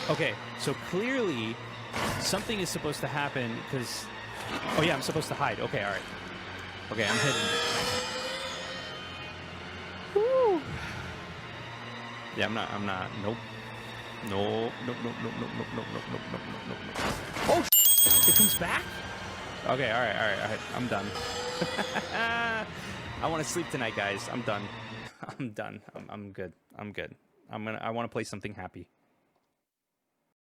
Okay, so clearly something is supposed to happen because... Oh yeah, I'm supposed to hide. Okay, all right. Okay, I'm hidden. Woo. Yeah, I'm not. Nope. No. Oh, it comes back? Okay, all right. I'm done. I want to sleep tonight, guys. I'm done. I'm done. I'm good. I want to play something happy.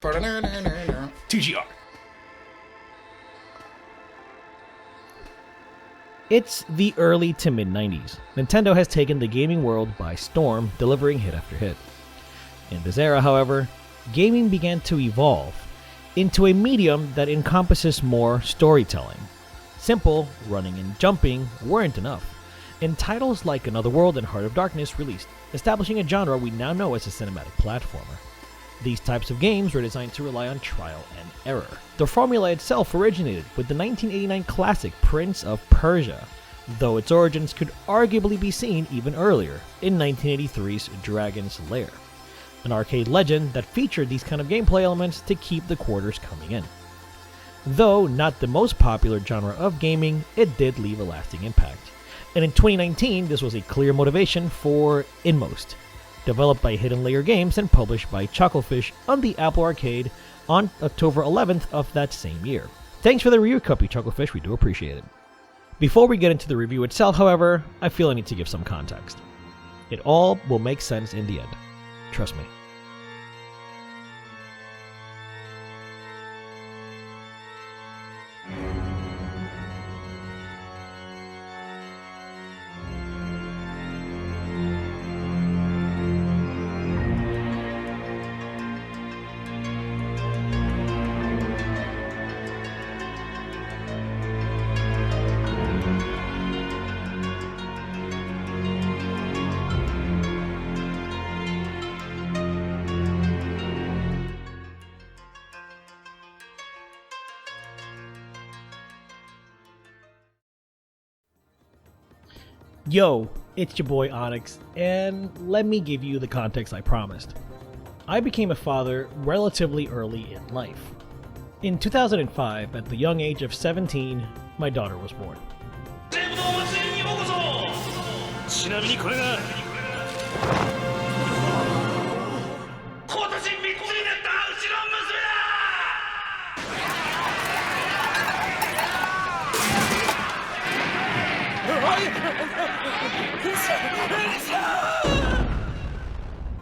TGR. It's the early to mid-90s. Nintendo has taken the gaming world by storm, delivering hit after hit. In this era, however, gaming began to evolve into a medium that encompasses more storytelling. Simple running and jumping weren't enough, and titles like Another World and Heart of Darkness released, establishing a genre we now know as a cinematic platformer. These types of games were designed to rely on trial and error. The formula itself originated with the 1989 classic Prince of Persia, though its origins could arguably be seen even earlier, in 1983's Dragon's Lair, an arcade legend that featured these kind of gameplay elements to keep the quarters coming in. Though not the most popular genre of gaming, it did leave a lasting impact. And in 2019, this was a clear motivation for Inmost, developed by Hidden Layer Games and published by Chucklefish on the Apple Arcade on October 11th of that same year. Thanks for the review copy, Chucklefish, we do appreciate it. Before we get into the review itself, however, I feel I need to give some context. It all will make sense in the end. Trust me. Yo, it's your boy Onyx, and let me give you the context I promised. I became a father relatively early in life. In 2005, at the young age of 17, my daughter was born.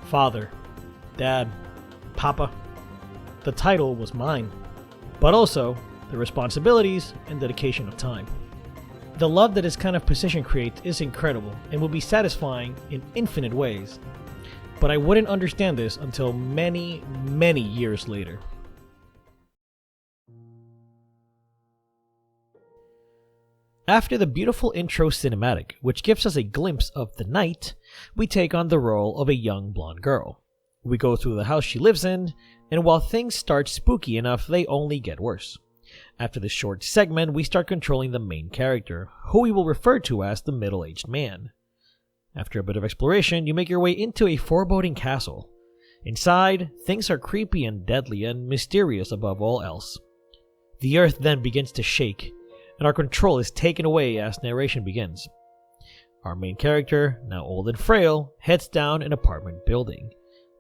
Father, Dad, Papa. The title was mine, but also the responsibilities and dedication of time. The love that this kind of position creates is incredible and will be satisfying in infinite ways, but I wouldn't understand this until many, many years later. After the beautiful intro cinematic, which gives us a glimpse of the night, we take on the role of a young blonde girl. We go through the house she lives in, and while things start spooky enough, they only get worse. After this short segment, we start controlling the main character, who we will refer to as the middle-aged man. After a bit of exploration, you make your way into a foreboding castle. Inside, things are creepy and deadly and mysterious above all else. The earth then begins to shake, and our control is taken away as narration begins. Our main character, now old and frail, heads down an apartment building.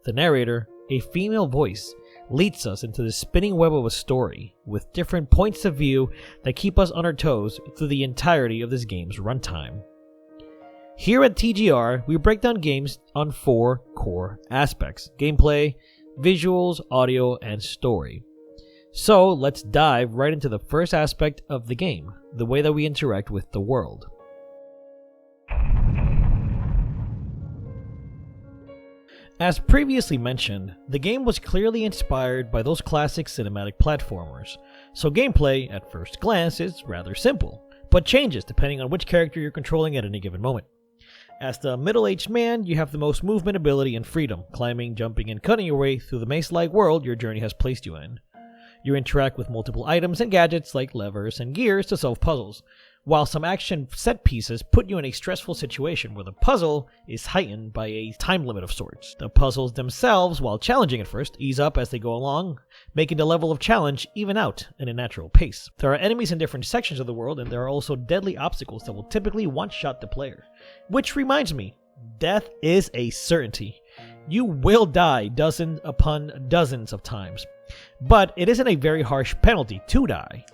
The narrator, a female voice, leads us into the spinning web of a story, with different points of view that keep us on our toes through the entirety of this game's runtime. Here at TGR, we break down games on 4 core aspects: gameplay, visuals, audio, and story. So let's dive right into the first aspect of the game, the way that we interact with the world. As previously mentioned, the game was clearly inspired by those classic cinematic platformers, so gameplay at first glance is rather simple, but changes depending on which character you're controlling at any given moment. As the middle-aged man, you have the most movement ability and freedom, climbing, jumping, and cutting your way through the maze-like world your journey has placed you in. You interact with multiple items and gadgets like levers and gears to solve puzzles, while some action set pieces put you in a stressful situation where the puzzle is heightened by a time limit of sorts. The puzzles themselves, while challenging at first, ease up as they go along, making the level of challenge even out in a natural pace. There are enemies in different sections of the world, and there are also deadly obstacles that will typically one-shot the player. Which reminds me, death is a certainty. You will die dozens upon dozens of times, but it isn't a very harsh penalty to die.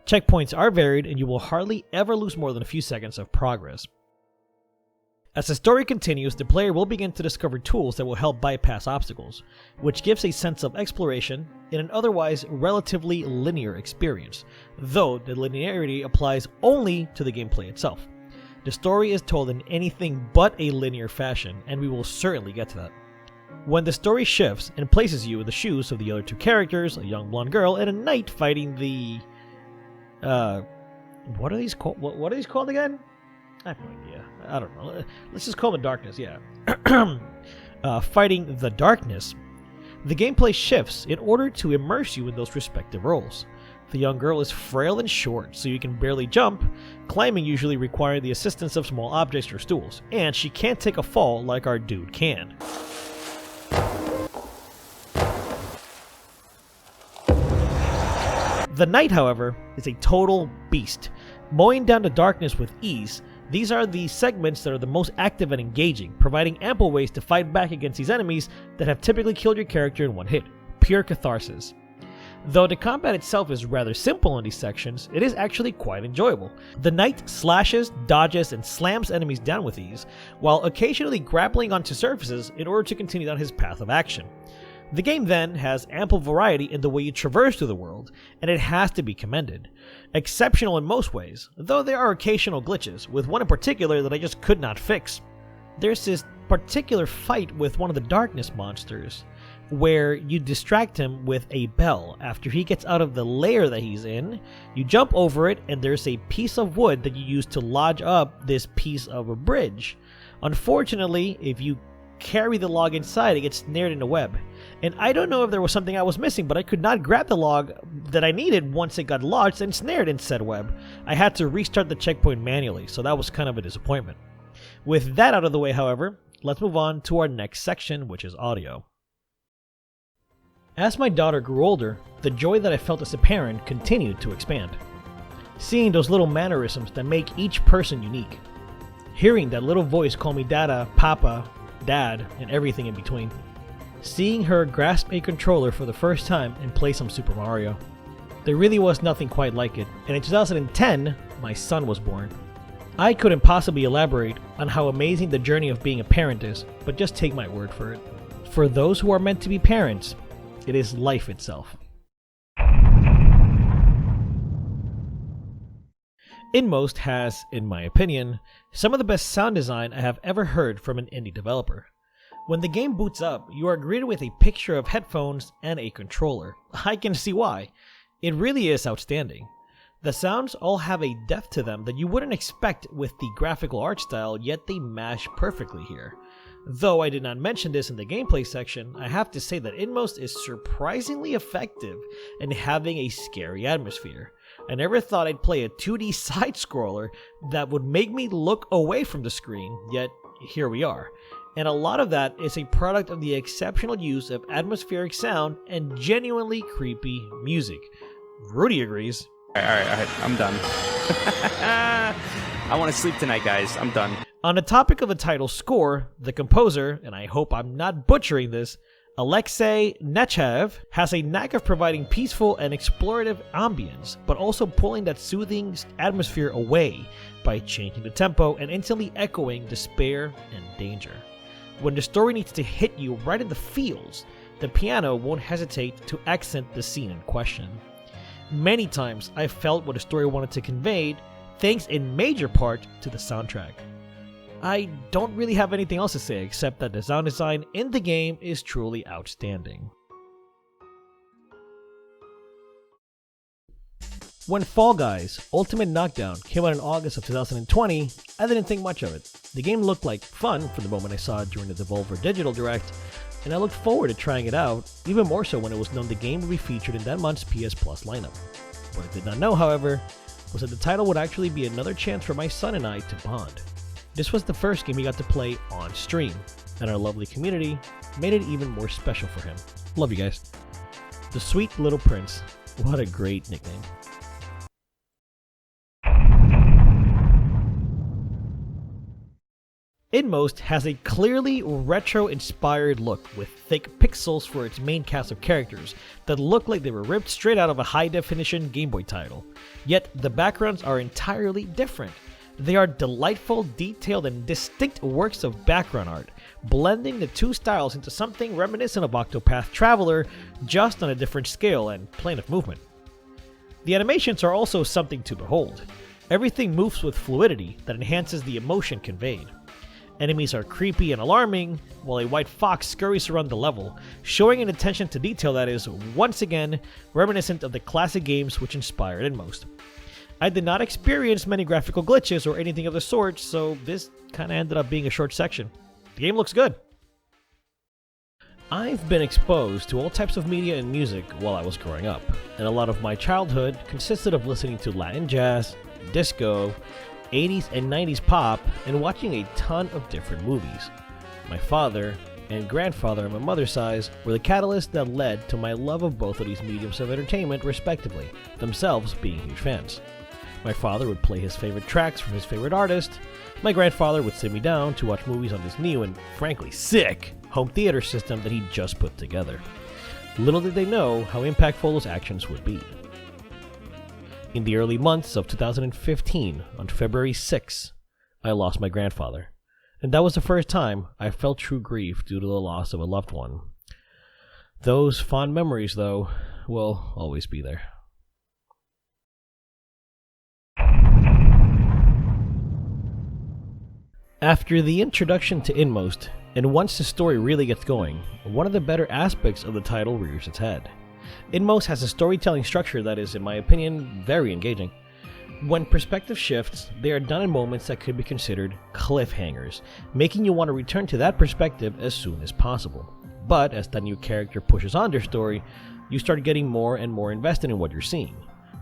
Checkpoints are varied, and you will hardly ever lose more than a few seconds of progress. As the story continues, the player will begin to discover tools that will help bypass obstacles, which gives a sense of exploration in an otherwise relatively linear experience, though the linearity applies only to the gameplay itself. The story is told in anything but a linear fashion, and we will certainly get to that. When the story shifts and places you in the shoes of the other two characters, a young blonde girl and a knight fighting the what are these called? What are these called again? I have no idea. I don't know. Let's just call them darkness. Yeah. Fighting the darkness. The gameplay shifts in order to immerse you in those respective roles. The young girl is frail and short, so you can barely jump, climbing usually requiring the assistance of small objects or stools, and she can't take a fall like our dude can. The knight, however, is a total beast. Mowing down the darkness with ease, these are the segments that are the most active and engaging, providing ample ways to fight back against these enemies that have typically killed your character in one hit. Pure catharsis. Though the combat itself is rather simple in these sections, it is actually quite enjoyable. The knight slashes, dodges, and slams enemies down with ease, while occasionally grappling onto surfaces in order to continue down his path of action. The game then has ample variety in the way you traverse through the world, and it has to be commended. Exceptional in most ways, though there are occasional glitches, with one in particular that I just could not fix. There's this particular fight with one of the darkness monsters, where you distract him with a bell. After he gets out of the lair that he's in, you jump over it, and there's a piece of wood that you use to lodge up this piece of a bridge. Unfortunately, if you carry the log inside, it gets snared in a web. And I don't know if there was something I was missing, but I could not grab the log that I needed once it got lodged and snared in said web. I had to restart the checkpoint manually, so that was kind of a disappointment. With that out of the way, however, let's move on to our next section, which is audio. As my daughter grew older, the joy that I felt as a parent continued to expand. Seeing those little mannerisms that make each person unique. Hearing that little voice call me Dada, Papa, Dad, and everything in between. Seeing her grasp a controller for the first time and play some Super Mario. There really was nothing quite like it, and in 2010, my son was born. I couldn't possibly elaborate on how amazing the journey of being a parent is, but just take my word for it. For those who are meant to be parents, it is life itself. Inmost has, in my opinion, some of the best sound design I have ever heard from an indie developer. When the game boots up, you are greeted with a picture of headphones and a controller. I can see why. It really is outstanding. The sounds all have a depth to them that you wouldn't expect with the graphical art style, yet they mash perfectly here. Though I did not mention this in the gameplay section, I have to say that Inmost is surprisingly effective in having a scary atmosphere. I never thought I'd play a 2D side-scroller that would make me look away from the screen, yet here we are. And a lot of that is a product of the exceptional use of atmospheric sound and genuinely creepy music. Rudy agrees. Alright, I'm done. I want to sleep tonight, guys. I'm done. On the topic of the title score, the composer, and I hope I'm not butchering this, Alexei Nechayev, has a knack of providing peaceful and explorative ambience, but also pulling that soothing atmosphere away by changing the tempo and instantly echoing despair and danger. When the story needs to hit you right in the feels, the piano won't hesitate to accent the scene in question. Many times I felt what the story wanted to convey, thanks in major part to the soundtrack. I don't really have anything else to say except that the sound design in the game is truly outstanding. When Fall Guys Ultimate Knockdown came out in August of 2020, I didn't think much of it. The game looked like fun for the moment I saw it during the Devolver Digital Direct, and I looked forward to trying it out, even more so when it was known the game would be featured in that month's PS Plus lineup. What I did not know, however, was that the title would actually be another chance for my son and I to bond. This was the first game he got to play on stream, and our lovely community made it even more special for him. Love you guys. The Sweet Little Prince. What a great nickname. Inmost has a clearly retro-inspired look with thick pixels for its main cast of characters that look like they were ripped straight out of a high-definition Game Boy title. Yet the backgrounds are entirely different. They are delightful, detailed, and distinct works of background art, blending the two styles into something reminiscent of Octopath Traveler, just on a different scale and plane of movement. The animations are also something to behold. Everything moves with fluidity that enhances the emotion conveyed. Enemies are creepy and alarming, while a white fox scurries around the level, showing an attention to detail that is, once again, reminiscent of the classic games which inspired Inmost. I did not experience many graphical glitches or anything of the sort, so this kinda ended up being a short section. The game looks good. I've been exposed to all types of media and music while I was growing up, and a lot of my childhood consisted of listening to Latin jazz, disco, 80s and 90s pop, and watching a ton of different movies. My father and grandfather on my mother's side were the catalyst that led to my love of both of these mediums of entertainment respectively, themselves being huge fans. My father would play his favorite tracks from his favorite artist. My grandfather would sit me down to watch movies on this new and frankly sick home theater system that he just put together. Little did they know how impactful those actions would be. In the early months of 2015, on February 6, I lost my grandfather, and that was the first time I felt true grief due to the loss of a loved one. Those fond memories, though, will always be there. After the introduction to Inmost, and once the story really gets going, one of the better aspects of the title rears its head. Inmost has a storytelling structure that is, in my opinion, very engaging. When perspective shifts, they are done in moments that could be considered cliffhangers, making you want to return to that perspective as soon as possible. But as the new character pushes on their story, you start getting more and more invested in what you're seeing.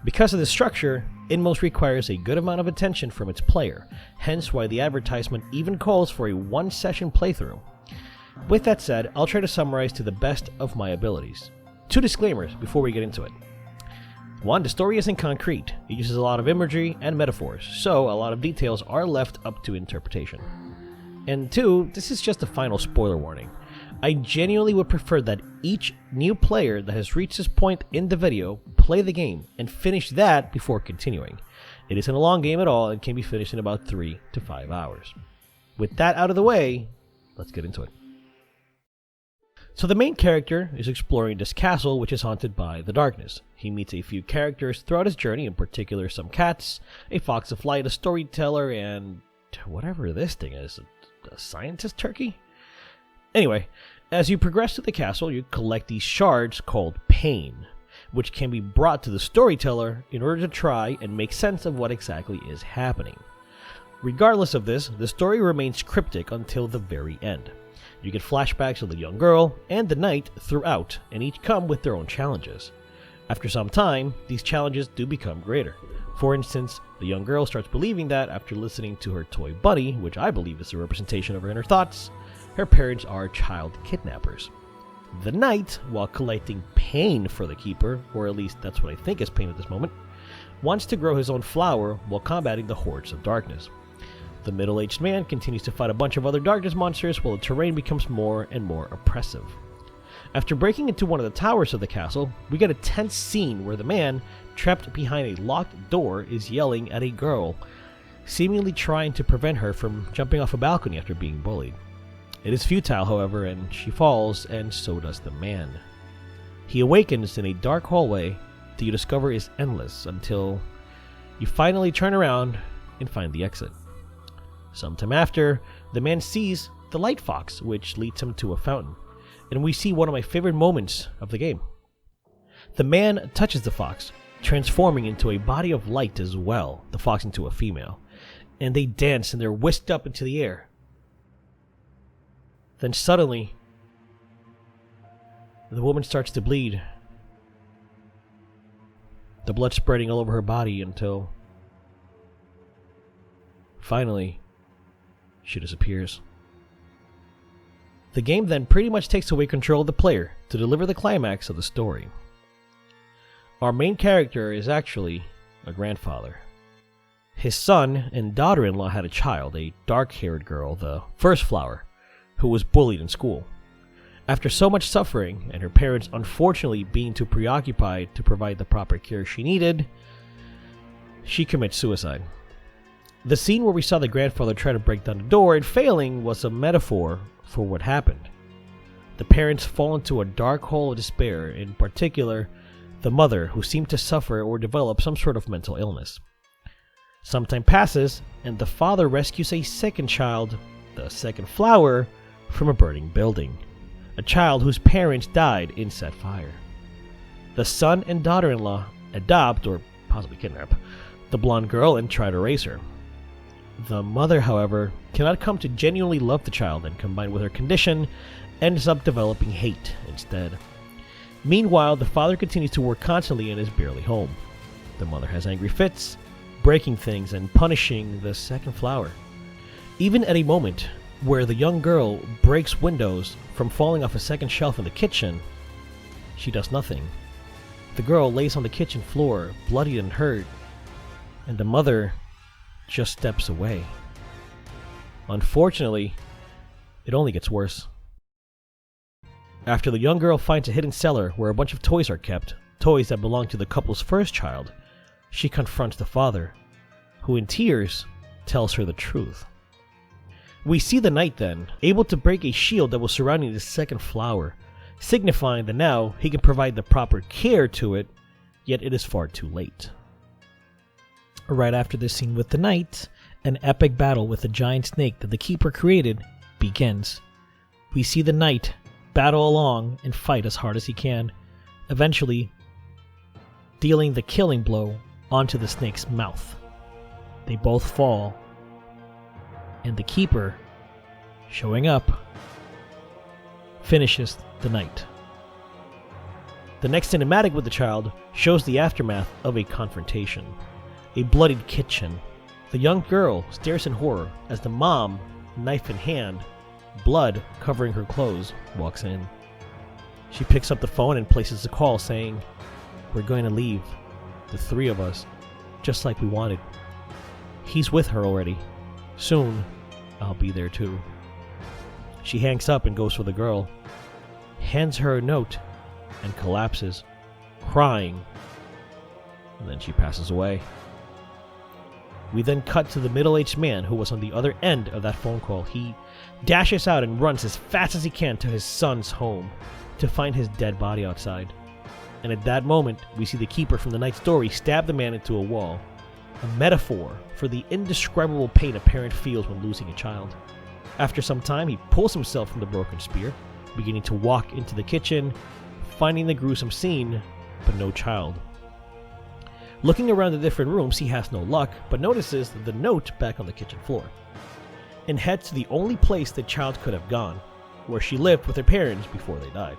Because of this structure, Inmost requires a good amount of attention from its player, hence why the advertisement even calls for a one-session playthrough. With that said, I'll try to summarize to the best of my abilities. 2 disclaimers before we get into it. 1, the story isn't concrete. It uses a lot of imagery and metaphors, so a lot of details are left up to interpretation. And 2, this is just a final spoiler warning. I genuinely would prefer that each new player that has reached this point in the video play the game and finish that before continuing. It isn't a long game at all and can be finished in about 3 to 5 hours. With that out of the way, let's get into it. So the main character is exploring this castle which is haunted by the darkness. He meets a few characters throughout his journey, in particular some cats, a fox of light, a storyteller, and whatever this thing is, a scientist turkey? Anyway, as you progress through the castle, you collect these shards called pain, which can be brought to the storyteller in order to try and make sense of what exactly is happening. Regardless of this, the story remains cryptic until the very end. You get flashbacks of the young girl and the knight throughout, and each come with their own challenges. After some time, these challenges do become greater. For instance, the young girl starts believing that after listening to her toy bunny, which I believe is a representation of her inner thoughts, her parents are child kidnappers. The knight, while collecting pain for the keeper, or at least that's what I think is pain at this moment, wants to grow his own flower while combating the hordes of darkness. The middle-aged man continues to fight a bunch of other darkness monsters while the terrain becomes more and more oppressive. After breaking into one of the towers of the castle, we get a tense scene where the man, trapped behind a locked door, is yelling at a girl, seemingly trying to prevent her from jumping off a balcony after being bullied. It is futile, however, and she falls, and so does the man. He awakens in a dark hallway that you discover is endless until you finally turn around and find the exit. Sometime after, the man sees the light fox, which leads him to a fountain, and we see one of my favorite moments of the game. The man touches the fox, transforming into a body of light as well, the fox into a female, and they dance and they're whisked up into the air. Then suddenly, the woman starts to bleed, the blood spreading all over her body until Finally, she disappears. The game then pretty much takes away control of the player to deliver the climax of the story. Our main character is actually a grandfather. His son and daughter-in-law had a child, a dark-haired girl, the first flower, who was bullied in school. After so much suffering, and her parents unfortunately being too preoccupied to provide the proper care she needed, she commits suicide. The scene where we saw the grandfather try to break down the door and failing was a metaphor for what happened. The parents fall into a dark hole of despair, in particular, the mother, who seemed to suffer or develop some sort of mental illness. Some time passes, and the father rescues a second child, the second flower, from a burning building. A child whose parents died in said fire. The son and daughter-in-law adopt, or possibly kidnap, the blonde girl and try to raise her. The mother, however, cannot come to genuinely love the child, and combined with her condition, ends up developing hate instead. Meanwhile, the father continues to work constantly and is barely home. The mother has angry fits, breaking things and punishing the second flower. Even at a moment where the young girl breaks windows from falling off a second shelf in the kitchen, she does nothing. The girl lays on the kitchen floor, bloodied and hurt, and the mother just steps away. Unfortunately, it only gets worse. After the young girl finds a hidden cellar where a bunch of toys are kept, toys that belong to the couple's first child, she confronts the father, who in tears tells her the truth. We see the knight then, able to break a shield that was surrounding the second flower, signifying that now he can provide the proper care to it, yet it is far too late. Right after this scene with the knight, an epic battle with a giant snake that the keeper created begins. We see the knight battle along and fight as hard as he can, eventually dealing the killing blow onto the snake's mouth. They both fall, and the keeper, showing up, finishes the knight. The next cinematic with the child shows the aftermath of a confrontation. A bloodied kitchen. The young girl stares in horror as the mom, knife in hand, blood covering her clothes, walks in. She picks up the phone and places a call saying, "We're going to leave, the three of us, just like we wanted. He's with her already. Soon, I'll be there too." She hangs up and goes for the girl, hands her a note, and collapses, crying, and then she passes away. We then cut to the middle-aged man who was on the other end of that phone call. He dashes out and runs as fast as he can to his son's home to find his dead body outside. And at that moment, we see the keeper from the night story stab the man into a wall, a metaphor for the indescribable pain a parent feels when losing a child. After some time, he pulls himself from the broken spear, beginning to walk into the kitchen, finding the gruesome scene, but no child. Looking around the different rooms, he has no luck, but notices the note back on the kitchen floor, and heads to the only place the child could have gone, where she lived with her parents before they died.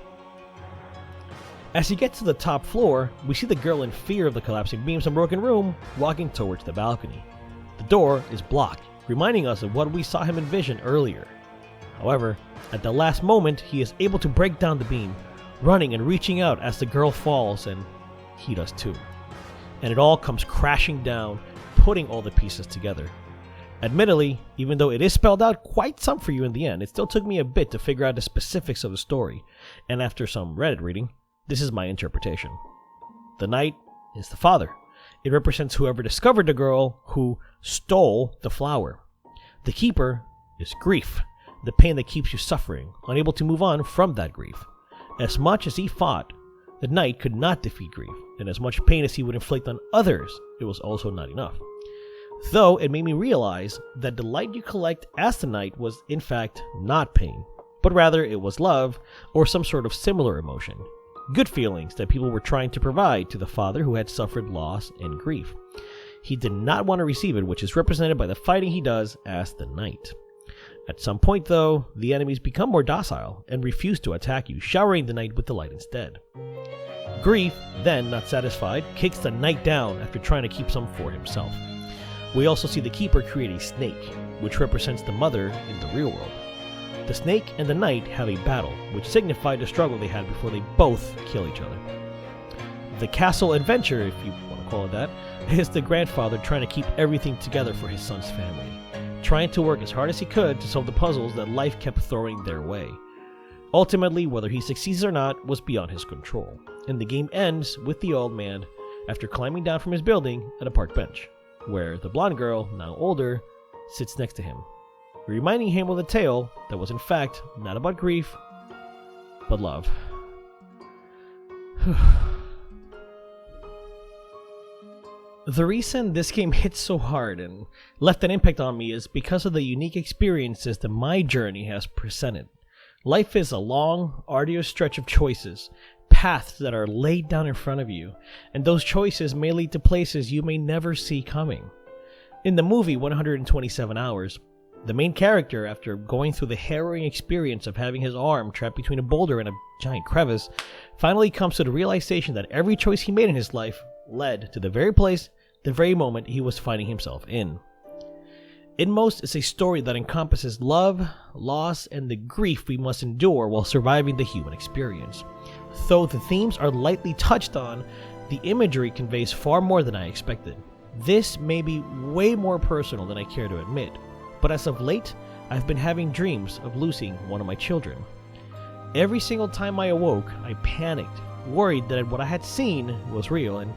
As he gets to the top floor, we see the girl in fear of the collapsing beams and broken room, walking towards the balcony. The door is blocked, reminding us of what we saw him envision earlier. However, at the last moment, he is able to break down the beam, running and reaching out as the girl falls, and he does too. And it all comes crashing down, putting all the pieces together. Admittedly, even though it is spelled out quite some for you in the end, it still took me a bit to figure out the specifics of the story, and after some Reddit reading, this is my interpretation. The knight is the father. It represents whoever discovered the girl who stole the flower. The keeper is grief, the pain that keeps you suffering, unable to move on from that grief. As much as he fought, the knight could not defeat grief, and as much pain as he would inflict on others, it was also not enough. Though it made me realize that the light you collect as the knight was in fact not pain, but rather it was love or some sort of similar emotion. Good feelings that people were trying to provide to the father who had suffered loss and grief. He did not want to receive it, which is represented by the fighting he does as the knight. At some point though, the enemies become more docile and refuse to attack you, showering the knight with the light instead. Grief, then not satisfied, kicks the knight down after trying to keep some for himself. We also see the Keeper create a snake, which represents the mother in the real world. The snake and the knight have a battle, which signified the struggle they had before they both kill each other. The castle adventure, if you want to call it that, is the grandfather trying to keep everything together for his son's family, trying to work as hard as he could to solve the puzzles that life kept throwing their way. Ultimately, whether he succeeds or not was beyond his control, and the game ends with the old man after climbing down from his building at a park bench, where the blonde girl, now older, sits next to him, reminding him of a tale that was in fact not about grief, but love. The reason this game hit so hard and left an impact on me is because of the unique experiences that my journey has presented. Life is a long, arduous stretch of choices, paths that are laid down in front of you, and those choices may lead to places you may never see coming. In the movie 127 Hours, the main character, after going through the harrowing experience of having his arm trapped between a boulder and a giant crevice, finally comes to the realization that every choice he made in his life led to the very place, the very moment he was finding himself in. Inmost is a story that encompasses love, loss, and the grief we must endure while surviving the human experience. Though the themes are lightly touched on, the imagery conveys far more than I expected. This may be way more personal than I care to admit, but as of late, I've been having dreams of losing one of my children. Every single time I awoke, I panicked, worried that what I had seen was real, and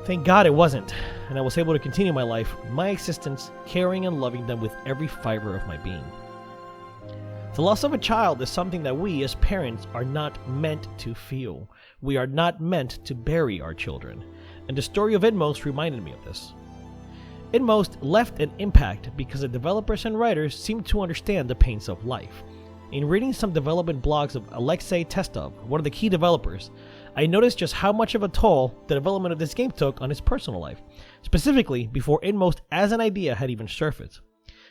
thank God it wasn't, and I was able to continue my life, my existence, caring and loving them with every fiber of my being. The loss of a child is something that we as parents are not meant to feel. We are not meant to bury our children, and the story of Inmost reminded me of this. Inmost left an impact because the developers and writers seemed to understand the pains of life. In reading some development blogs of Alexei Testov, one of the key developers, I noticed just how much of a toll the development of this game took on his personal life, specifically before Inmost as an idea had even surfaced.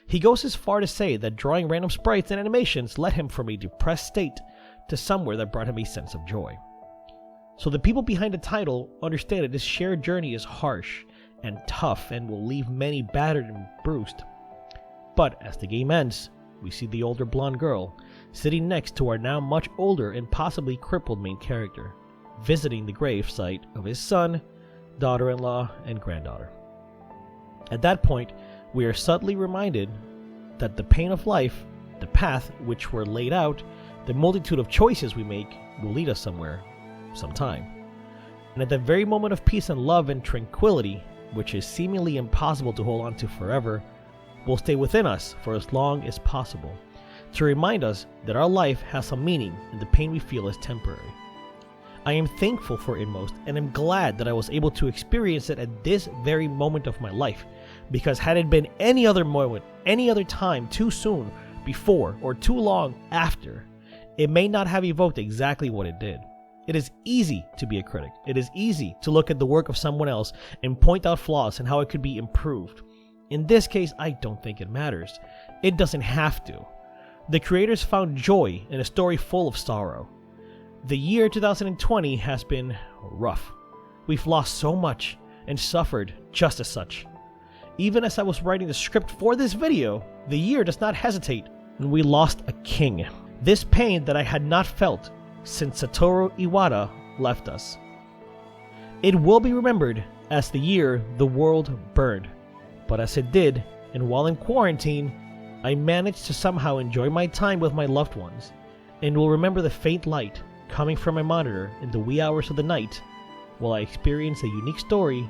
He goes as far to say that drawing random sprites and animations led him from a depressed state to somewhere that brought him a sense of joy. So the people behind the title understand that this shared journey is harsh and tough and will leave many battered and bruised. But as the game ends, we see the older blonde girl sitting next to our now much older and possibly crippled main character, visiting the grave site of his son, daughter-in-law, and granddaughter. At that point, we are subtly reminded that the pain of life, the path which were laid out, the multitude of choices we make will lead us somewhere, sometime. And at that very moment of peace and love and tranquility, which is seemingly impossible to hold on to forever, will stay within us for as long as possible, to remind us that our life has some meaning and the pain we feel is temporary. I am thankful for Inmost and am glad that I was able to experience it at this very moment of my life, because had it been any other moment, any other time too soon, before, or too long after, it may not have evoked exactly what it did. It is easy to be a critic. It is easy to look at the work of someone else and point out flaws and how it could be improved. In this case, I don't think it matters. It doesn't have to. The creators found joy in a story full of sorrow. The year 2020 has been rough. We've lost so much and suffered just as such. Even as I was writing the script for this video, the year does not hesitate, and we lost a king. This pain that I had not felt since Satoru Iwata left us. It will be remembered as the year the world burned, but as it did, and while in quarantine, I managed to somehow enjoy my time with my loved ones, and will remember the faint light coming from my monitor in the wee hours of the night while I experienced a unique story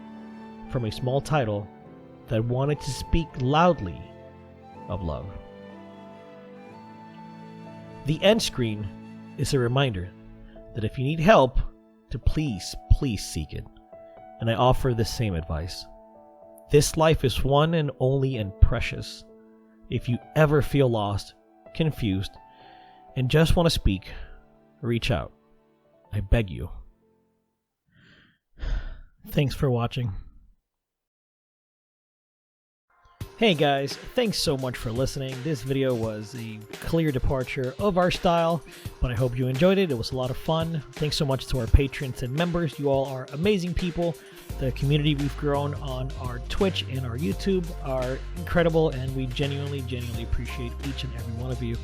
from a small title that wanted to speak loudly of love. The end screen is a reminder that if you need help, to please seek it, and I offer the same advice. This life is one and only and precious. If you ever feel lost, confused, and just want to speak, reach out. I beg you. Thanks for watching. Hey guys, thanks so much for listening. This video was a clear departure of our style, but I hope you enjoyed it. It was a lot of fun. Thanks so much to our patrons and members. You all are amazing people. The community we've grown on our Twitch and our YouTube are incredible, and we genuinely appreciate each and every one of you.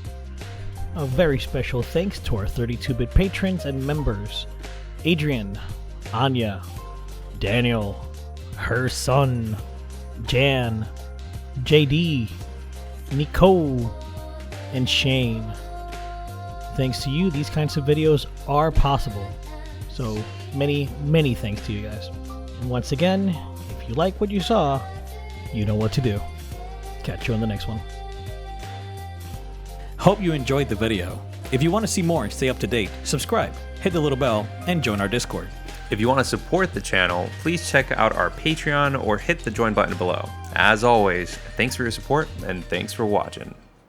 A very special thanks to our 32-bit patrons and members: Adrian, Anya, Daniel, Herson, Jan, JD, Nico, and Shayne. Thanks to you, these kinds of videos are possible. So many thanks to you guys. And once again, if you like what you saw, you know what to do. Catch you on the next one. Hope you enjoyed the video. If you want to see more and stay up to date, subscribe, hit the little bell, and join our Discord. If you want to support the channel, please check out our Patreon or hit the join button below. As always, thanks for your support and thanks for watching.